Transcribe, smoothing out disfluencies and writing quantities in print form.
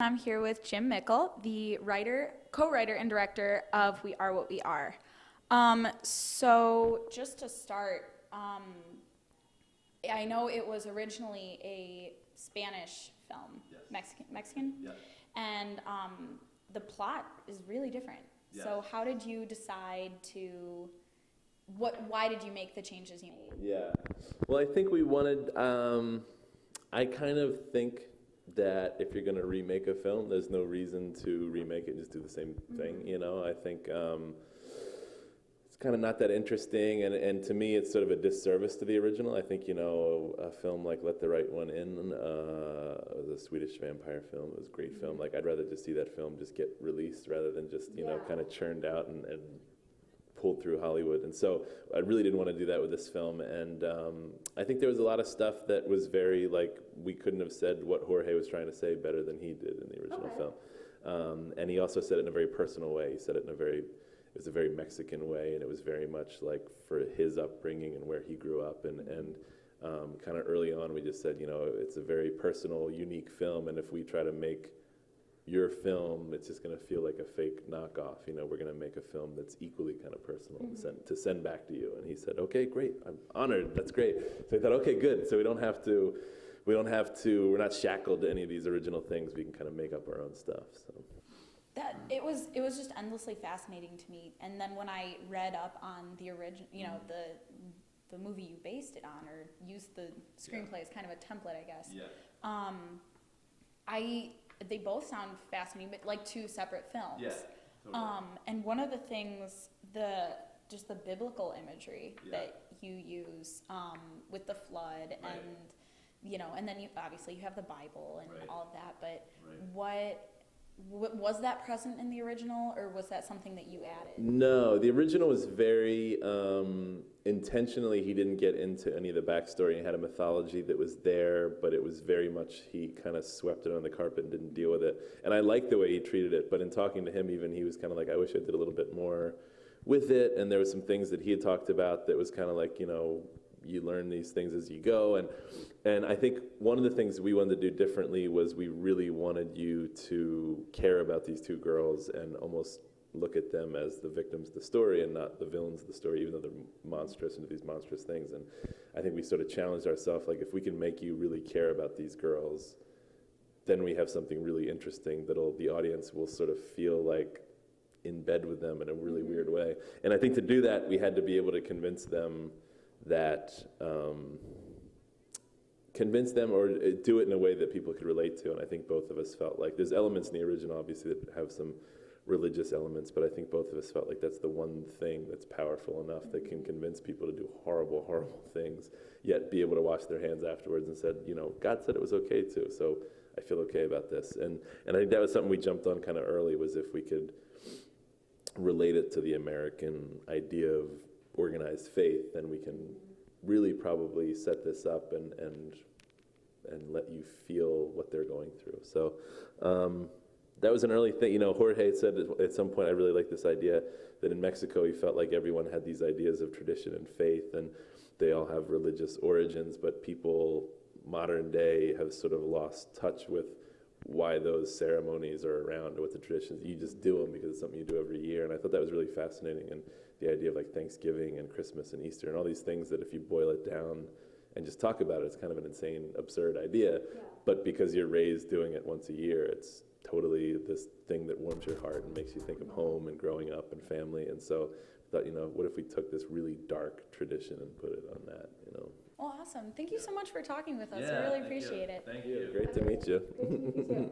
I'm here with Jim Mickle, the writer, co-writer, and director of We Are What We Are. So just to start, I know it was originally a Spanish film, Yes. Mexican, Yeah. and the plot is really different. Yes. So how did you decide to? Why did you make the changes you made? Yeah. Well, I think we wanted. I kind of think that if you're going to remake a film, there's no reason to remake it and just do the same thing. You know, I think it's kind of not that interesting, and to me, it's sort of a disservice to the original. I think a film like Let the Right One In, was a Swedish vampire film. It was a great film. Like I'd rather just see that film just get released rather than just kind of churned out and pulled through Hollywood. And so I really didn't want to do that with this film. And I think there was a lot of stuff that was very, like, we couldn't have said what Jorge was trying to say better than he did in the original film. And he also said it in a very personal way. He said it in it was a very Mexican way, and it was very much like for his upbringing and where he grew up. And kind of early on, we just said, it's a very personal, unique film, and if we try to make your film, it's just going to feel like a fake knockoff. We're going to make a film that's equally kind of personal to send back to you. And he said, okay, great. I'm honored. That's great. So I thought, okay, good. So we're not shackled to any of these original things. We can kind of make up our own stuff. So That it was just endlessly fascinating to me. And then when I read up on the original, the movie you based it on, or used the screenplay as kind of a template, I guess. Yeah. They both sound fascinating, but like two separate films. Yeah. Totally. And one of the things, just the biblical imagery that you use with the flood, Right. and then you have the Bible and Right. all of that. But Right. what was that present in the original, or was that something that you added? No, the original was very intentionally. He didn't get into any of the backstory. He had a mythology that was there, but it was very much he kind of swept it on the carpet and didn't deal with it. And I liked the way he treated it. But in talking to him, even he was kind of like, I wish I did a little bit more with it. And there were some things that he had talked about that was kind of like, you learn these things as you go. And I think one of the things we wanted to do differently was we really wanted you to care about these two girls and almost look at them as the victims of the story and not the villains of the story, even though they're monstrous and do these monstrous things. And I think we sort of challenged ourselves, like, if we can make you really care about these girls, then we have something really interesting the audience will sort of feel like in bed with them in a really weird way. And I think to do that, we had to be able to convince them or do it in a way that people could relate to. And I think both of us felt like there's elements in the original, obviously, that have some religious elements, but I think both of us felt like that's the one thing that's powerful enough that can convince people to do horrible, horrible things, yet be able to wash their hands afterwards and said, God said it was okay too, so I feel okay about this. And I think that was something we jumped on kind of early, was if we could relate it to the American idea of organized faith, then we can really probably set this up and let you feel what they're going through. So that was an early thing. Jorge said at some point, I really like this idea that in Mexico he felt like everyone had these ideas of tradition and faith, and they all have religious origins, but people modern day have sort of lost touch with why those ceremonies are around or what the traditions. You just do them because it's something you do every year. And I thought that was really fascinating. And the idea of like Thanksgiving and Christmas and Easter and all these things that if you boil it down and just talk about it, it's kind of an insane, absurd idea. Yeah. But because you're raised doing it once a year, it's totally this thing that warms your heart and makes you think of home and growing up and family. And so I thought, what if we took this really dark tradition and put it on that, Well, awesome. Thank you so much for talking with us. Yeah, I really thank you. appreciate it. Thank you. Great to meet you. Great to meet you too.